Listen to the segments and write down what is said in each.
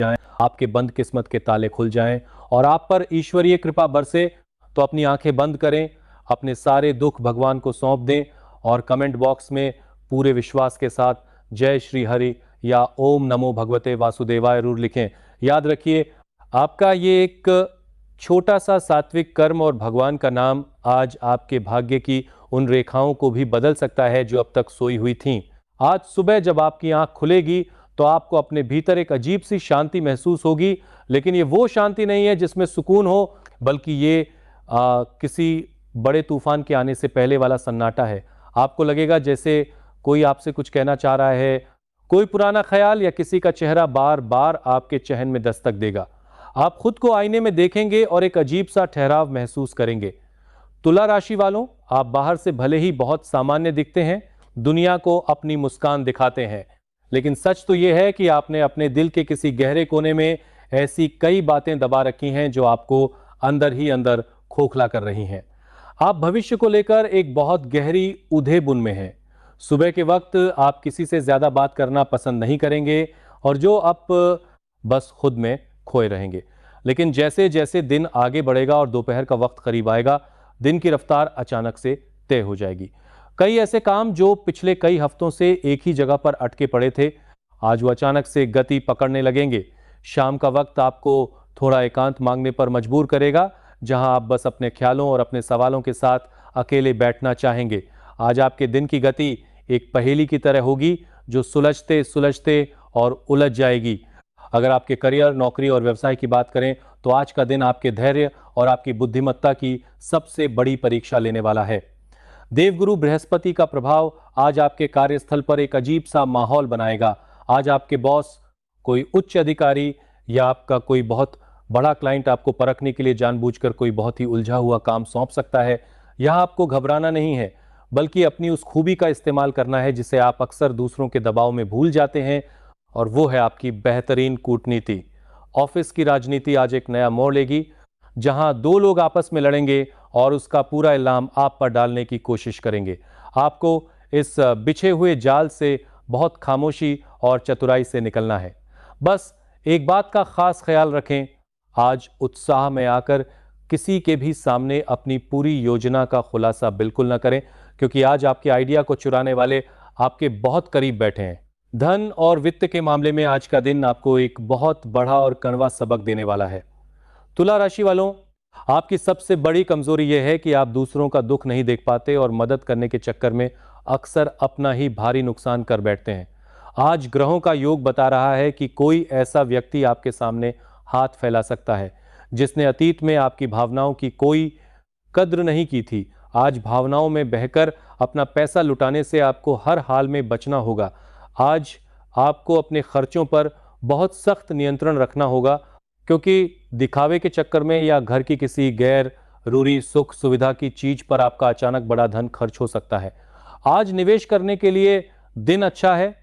जाएं, आपके बंद किस्मत के ताले खुल जाएं और आप पर ईश्वरीय कृपा बरसे, तो अपनी आंखें बंद करें, अपने सारे दुख भगवान को सौंप दें और कमेंट बॉक्स में पूरे विश्वास के साथ जय श्री हरि या ओम नमो भगवते वासुदेवाय जरूर लिखें। याद रखिए, आपका ये एक छोटा सा सात्विक कर्म और भगवान का नाम आज आपके भाग्य की उन रेखाओं को भी बदल सकता है जो अब तक सोई हुई थीं। आज सुबह जब आपकी आंख खुलेगी तो आपको अपने भीतर एक अजीब सी शांति महसूस होगी, लेकिन ये वो शांति नहीं है जिसमें सुकून हो, बल्कि ये किसी बड़े तूफान के आने से पहले वाला सन्नाटा है। आपको लगेगा जैसे कोई आपसे कुछ कहना चाह रहा है, कोई पुराना ख्याल या किसी का चेहरा बार बार आपके चेहन में दस्तक देगा। आप खुद को आईने में देखेंगे और एक अजीब सा ठहराव महसूस करेंगे। तुला राशि वालों, आप बाहर से भले ही बहुत सामान्य दिखते हैं, दुनिया को अपनी मुस्कान दिखाते हैं, लेकिन सच तो यह है कि आपने अपने दिल के किसी गहरे कोने में ऐसी कई बातें दबा रखी हैं जो आपको अंदर ही अंदर खोखला कर रही हैं। आप भविष्य को लेकर एक बहुत गहरी उधे बुन में हैं। सुबह के वक्त आप किसी से ज्यादा बात करना पसंद नहीं करेंगे और जो आप बस खुद में खोए रहेंगे। लेकिन जैसे जैसे दिन आगे बढ़ेगा और दोपहर का वक्त करीब आएगा, दिन की रफ्तार अचानक से तय हो जाएगी। कई ऐसे काम जो पिछले कई हफ्तों से एक ही जगह पर अटके पड़े थे, आज वो अचानक से गति पकड़ने लगेंगे। शाम का वक्त आपको थोड़ा एकांत मांगने पर मजबूर करेगा, जहां आप बस अपने ख्यालों और अपने सवालों के साथ अकेले बैठना चाहेंगे। आज आपके दिन की गति एक पहेली की तरह होगी जो सुलझते सुलझते और उलझ जाएगी। अगर आपके करियर, नौकरी और व्यवसाय की बात करें तो आज का दिन आपके धैर्य और आपकी बुद्धिमत्ता की सबसे बड़ी परीक्षा लेने वाला है। देवगुरु बृहस्पति का प्रभाव आज आपके कार्यस्थल पर एक अजीब सा माहौल बनाएगा। आज आपके बॉस, कोई उच्च अधिकारी या आपका कोई बहुत बड़ा क्लाइंट आपको परखने के लिए जानबूझकर कोई बहुत ही उलझा हुआ काम सौंप सकता है। यहां आपको घबराना नहीं है, बल्कि अपनी उस खूबी का इस्तेमाल करना है जिसे आप अक्सर दूसरों के दबाव में भूल जाते हैं, और वो है आपकी बेहतरीन कूटनीति। ऑफिस की राजनीति आज एक नया मोड़ लेगी, जहां दो लोग आपस में लड़ेंगे और उसका पूरा इल्जाम आप पर डालने की कोशिश करेंगे। आपको इस बिछे हुए जाल से बहुत खामोशी और चतुराई से निकलना है। बस एक बात का खास ख्याल रखें, आज उत्साह में आकर किसी के भी सामने अपनी पूरी योजना का खुलासा बिल्कुल न करें, क्योंकि आज आपके आइडिया को चुराने वाले आपके बहुत करीब बैठे हैं। धन और वित्त के मामले में आज का दिन आपको एक बहुत बड़ा और कड़वा सबक देने वाला है। तुला राशि वालों, आपकी सबसे बड़ी कमजोरी यह है कि आप दूसरों का दुख नहीं देख पाते और मदद करने के चक्कर में अक्सर अपना ही भारी नुकसान कर बैठते हैं। आज ग्रहों का योग बता रहा है कि कोई ऐसा व्यक्ति आपके सामने हाथ फैला सकता है जिसने अतीत में आपकी भावनाओं की कोई कद्र नहीं की थी। आज भावनाओं में बहकर अपना पैसा लुटाने से आपको हर हाल में बचना होगा। आज आपको अपने खर्चों पर बहुत सख्त नियंत्रण रखना होगा, क्योंकि दिखावे के चक्कर में या घर की किसी गैर जरूरी सुख सुविधा की चीज पर आपका अचानक बड़ा धन खर्च हो सकता है। आज निवेश करने के लिए दिन अच्छा है,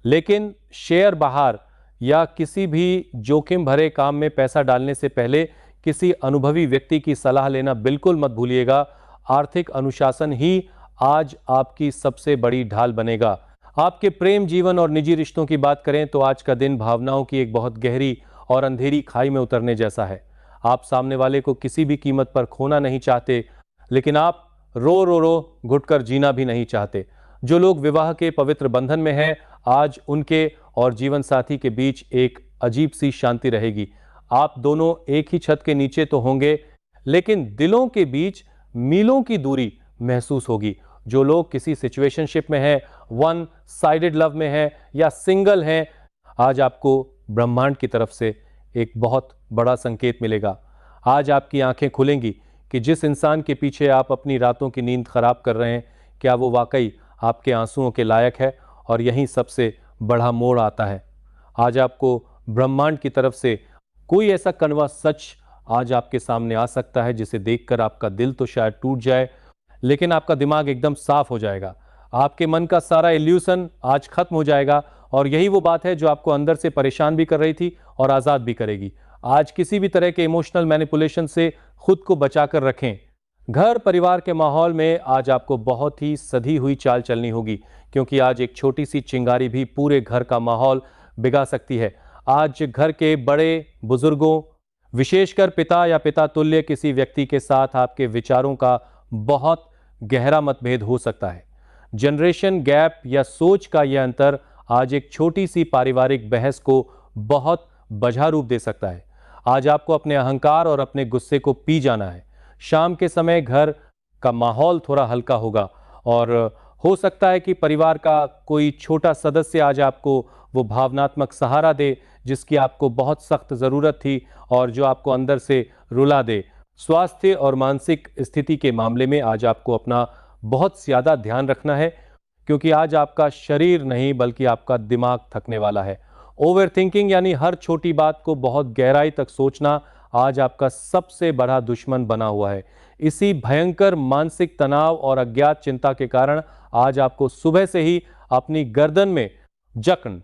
लेकिन शेयर बाहर या किसी भी जोखिम भरे काम में पैसा डालने से पहले किसी अनुभवी व्यक्ति की सलाह लेना बिल्कुल मत भूलिएगा। आर्थिक अनुशासन ही आज आपकी सबसे बड़ी ढाल बनेगा। आपके प्रेम जीवन और निजी रिश्तों की बात करें तो आज का दिन भावनाओं की एक बहुत गहरी और अंधेरी खाई में उतरने जैसा है। आप सामने वाले को किसी भी कीमत पर खोना नहीं चाहते, लेकिन आप रो घुटकर जीना भी नहीं चाहते। जो लोग विवाह के पवित्र बंधन में हैं, आज उनके और जीवन साथी के बीच एक अजीब सी शांति रहेगी। आप दोनों एक ही छत के नीचे तो होंगे, लेकिन दिलों के बीच मीलों की दूरी महसूस होगी। जो लोग किसी सिचुएशनशिप में हैं, वन साइडेड लव में हैं या सिंगल हैं, आज आपको ब्रह्मांड की तरफ से एक बहुत बड़ा संकेत मिलेगा। आज आपकी आंखें खुलेंगी कि जिस इंसान के पीछे आप अपनी रातों की नींद खराब कर रहे हैं, क्या वो वाकई आपके आंसुओं के लायक है। और यहीं सबसे बड़ा मोड़ आता है। आज आपको ब्रह्मांड की तरफ से कोई ऐसा कड़वा सच आज आपके सामने आ सकता है जिसे देखकर आपका दिल तो शायद टूट जाए, लेकिन आपका दिमाग एकदम साफ हो जाएगा। आपके मन का सारा इल्यूशन आज खत्म हो जाएगा, और यही वो बात है जो आपको अंदर से परेशान भी कर रही थी और आजाद भी करेगी। आज किसी भी तरह के इमोशनल मैनिपुलेशन से खुद को बचाकर रखें। घर परिवार के माहौल में आज आपको बहुत ही सधी हुई चाल चलनी होगी, क्योंकि आज एक छोटी सी चिंगारी भी पूरे घर का माहौल बिगा सकती है। आज घर के बड़े बुजुर्गों, विशेषकर पिता या पिता तुल्य किसी व्यक्ति के साथ आपके विचारों का बहुत गहरा मतभेद हो सकता है। जनरेशन गैप या सोच का यह अंतर आज एक छोटी सी पारिवारिक बहस को बहुत बझा रूप दे सकता है। आज आपको अपने अहंकार और अपने गुस्से को पी जाना है। शाम के समय घर का माहौल थोड़ा हल्का होगा और हो सकता है कि परिवार का कोई छोटा सदस्य आज आपको वो भावनात्मक सहारा दे जिसकी आपको बहुत सख्त ज़रूरत थी और जो आपको अंदर से रुला दे। स्वास्थ्य और मानसिक स्थिति के मामले में आज आपको अपना बहुत ज़्यादा ध्यान रखना है, क्योंकि आज आपका शरीर नहीं बल्कि आपका दिमाग थकने वाला है। ओवर थिंकिंग यानी हर छोटी बात को बहुत गहराई तक सोचना आज आपका सबसे बड़ा दुश्मन बना हुआ है। इसी भयंकर मानसिक तनाव और अज्ञात चिंता के कारण आज आपको सुबह से ही अपनी गर्दन में जकड़न,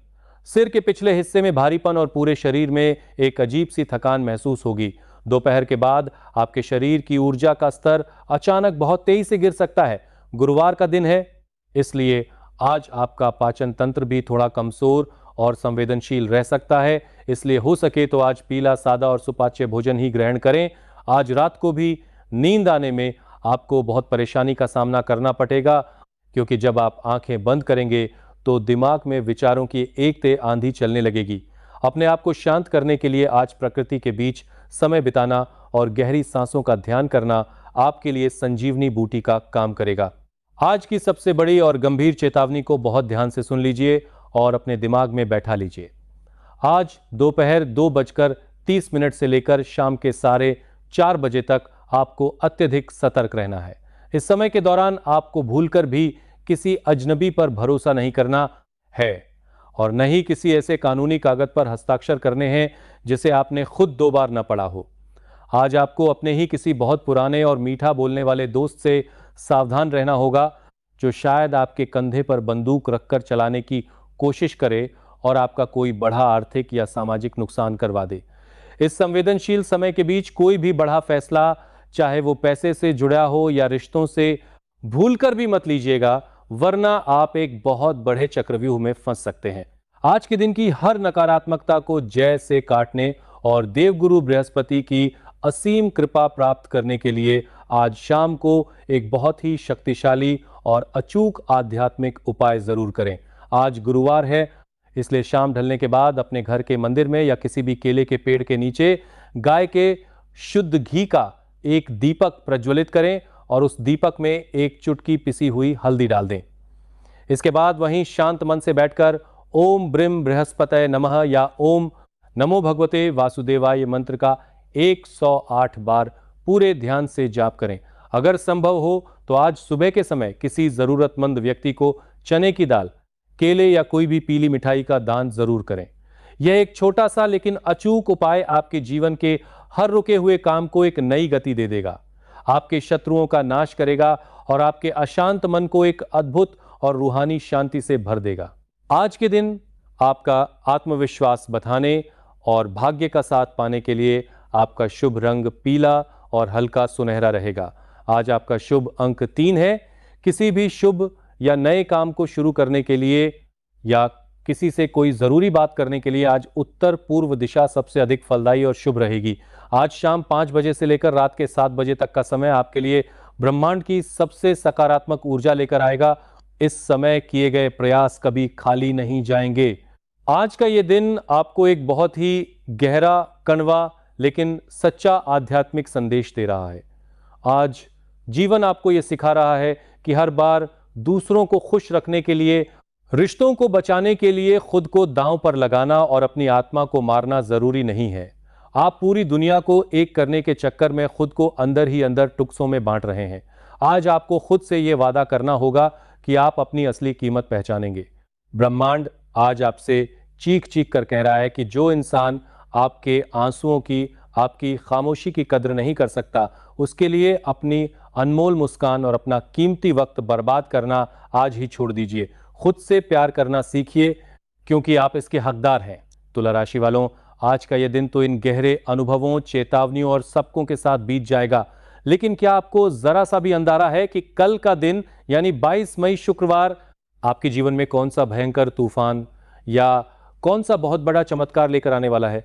सिर के पिछले हिस्से में भारीपन और पूरे शरीर में एक अजीब सी थकान महसूस होगी। दोपहर के बाद आपके शरीर की ऊर्जा का स्तर अचानक बहुत तेजी से गिर सकता है। गुरुवार का दिन है, इसलिए आज आपका पाचन तंत्र भी थोड़ा कमजोर और संवेदनशील रह सकता है। इसलिए हो सके तो आज पीला, सादा और सुपाच्य भोजन ही ग्रहण करें। आज रात को भी नींद आने में आपको बहुत परेशानी का सामना करना पड़ेगा, क्योंकि जब आप आंखें बंद करेंगे तो दिमाग में विचारों की एक तेज आंधी चलने लगेगी। अपने आप को शांत करने के लिए आज प्रकृति के बीच समय बिताना और गहरी सांसों का ध्यान करना आपके लिए संजीवनी बूटी का काम करेगा। आज की सबसे बड़ी और गंभीर चेतावनी को बहुत ध्यान से सुन लीजिए और अपने दिमाग में बैठा लीजिए। आज दोपहर 2:30 से लेकर शाम के 4:30 बजे तक आपको अत्यधिक सतर्क रहना है। इस समय के दौरान आपको भूलकर भी किसी अजनबी पर भरोसा नहीं करना है और न ही किसी ऐसे कानूनी कागज पर हस्ताक्षर करने हैं जिसे आपने खुद 2 बार न पढ़ा हो। आज आपको अपने ही किसी बहुत पुराने और मीठा बोलने वाले दोस्त से सावधान रहना होगा, जो शायद आपके कंधे पर बंदूक रखकर चलाने की कोशिश करे और आपका कोई बड़ा आर्थिक या सामाजिक नुकसान करवा दे। इस संवेदनशील समय के बीच कोई भी बड़ा फैसला, चाहे वो पैसे से जुड़ा हो या रिश्तों से, भूलकर भी मत लीजिएगा, वरना आप एक बहुत बड़े चक्रव्यूह में फंस सकते हैं। आज के दिन की हर नकारात्मकता को जय से काटने और देवगुरु बृहस्पति की असीम कृपा प्राप्त करने के लिए आज शाम को एक बहुत ही शक्तिशाली और अचूक आध्यात्मिक उपाय जरूर करें। आज गुरुवार है, इसलिए शाम ढलने के बाद अपने घर के मंदिर में या किसी भी केले के पेड़ के नीचे गाय के शुद्ध घी का एक दीपक प्रज्वलित करें और उस दीपक में एक चुटकी पिसी हुई हल्दी डाल दें। इसके बाद वहीं शांत मन से बैठकर ओम ब्रीम बृहस्पतये नमः या ओम नमो भगवते वासुदेवाय मंत्र का 108 बार पूरे ध्यान से जाप करें। अगर संभव हो तो आज सुबह के समय किसी जरूरतमंद व्यक्ति को चने की दाल, केले या कोई भी पीली मिठाई का दान जरूर करें। यह एक छोटा सा लेकिन अचूक उपाय आपके जीवन के हर रुके हुए काम को एक नई गति दे देगा, आपके शत्रुओं का नाश करेगा और आपके अशांत मन को एक अद्भुत और रूहानी शांति से भर देगा। आज के दिन आपका आत्मविश्वास बढ़ाने और भाग्य का साथ पाने के लिए आपका शुभ रंग पीला और हल्का सुनहरा रहेगा। आज आपका शुभ अंक 3 है। किसी भी शुभ या नए काम को शुरू करने के लिए या किसी से कोई जरूरी बात करने के लिए आज उत्तर पूर्व दिशा सबसे अधिक फलदायी और शुभ रहेगी। आज शाम 5 बजे से लेकर रात के 7 बजे तक का समय आपके लिए ब्रह्मांड की सबसे सकारात्मक ऊर्जा लेकर आएगा। इस समय किए गए प्रयास कभी खाली नहीं जाएंगे। आज का ये दिन आपको एक बहुत ही गहरा, कड़वा लेकिन सच्चा आध्यात्मिक संदेश दे रहा है। आज जीवन आपको ये सिखा रहा है कि हर बार दूसरों को खुश रखने के लिए, रिश्तों को बचाने के लिए खुद को दांव पर लगाना और अपनी आत्मा को मारना जरूरी नहीं है। आप पूरी दुनिया को एक करने के चक्कर में खुद को अंदर ही अंदर टुकड़ों में बांट रहे हैं। आज आपको खुद से यह वादा करना होगा कि आप अपनी असली कीमत पहचानेंगे। ब्रह्मांड आज आपसे चीख चीख कर कह रहा है कि जो इंसान आपके आंसुओं की, आपकी खामोशी की कद्र नहीं कर सकता, उसके लिए अपनी अनमोल मुस्कान और अपना कीमती वक्त बर्बाद करना आज ही छोड़ दीजिए। खुद से प्यार करना सीखिए, क्योंकि आप इसके हकदार हैं। तुला राशि वालों, आज का यह दिन तो इन गहरे अनुभवों, चेतावनियों और सबकों के साथ बीत जाएगा, लेकिन क्या आपको जरा सा भी अंधारा है कि कल का दिन यानी 22 मई शुक्रवार आपके जीवन में कौन सा भयंकर तूफान या कौन सा बहुत बड़ा चमत्कार लेकर आने वाला है?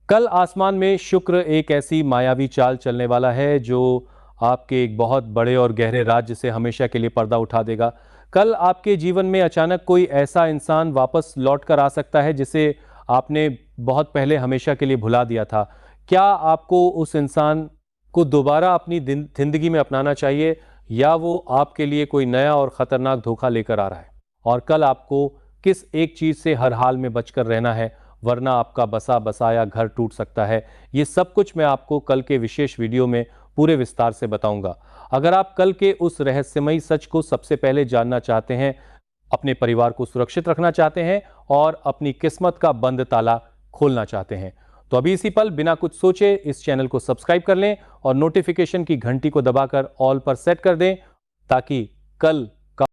कल आसमान में शुक्र एक ऐसी मायावी चाल चलने वाला है जो आपके एक बहुत बड़े और गहरे राज्य से हमेशा के लिए पर्दा उठा देगा। कल आपके जीवन में अचानक कोई ऐसा इंसान वापस लौट कर आ सकता है जिसे आपने बहुत पहले हमेशा के लिए भुला दिया था। क्या आपको उस इंसान को दोबारा अपनी जिंदगी में अपनाना चाहिए, या वो आपके लिए कोई नया और खतरनाक धोखा लेकर आ रहा है? और कल आपको किस एक चीज से हर हाल में बचकर रहना है, वरना आपका बसा बसाया घर टूट सकता है? ये सब कुछ मैं आपको कल के विशेष वीडियो में पूरे विस्तार से बताऊंगा। अगर आप कल के उस रहस्यमयी सच को सबसे पहले जानना चाहते हैं, अपने परिवार को सुरक्षित रखना चाहते हैं और अपनी किस्मत का बंद ताला खोलना चाहते हैं, तो अभी इसी पल बिना कुछ सोचे इस चैनल को सब्सक्राइब कर लें और नोटिफिकेशन की घंटी को दबाकर ऑल पर सेट कर दें, ताकि कल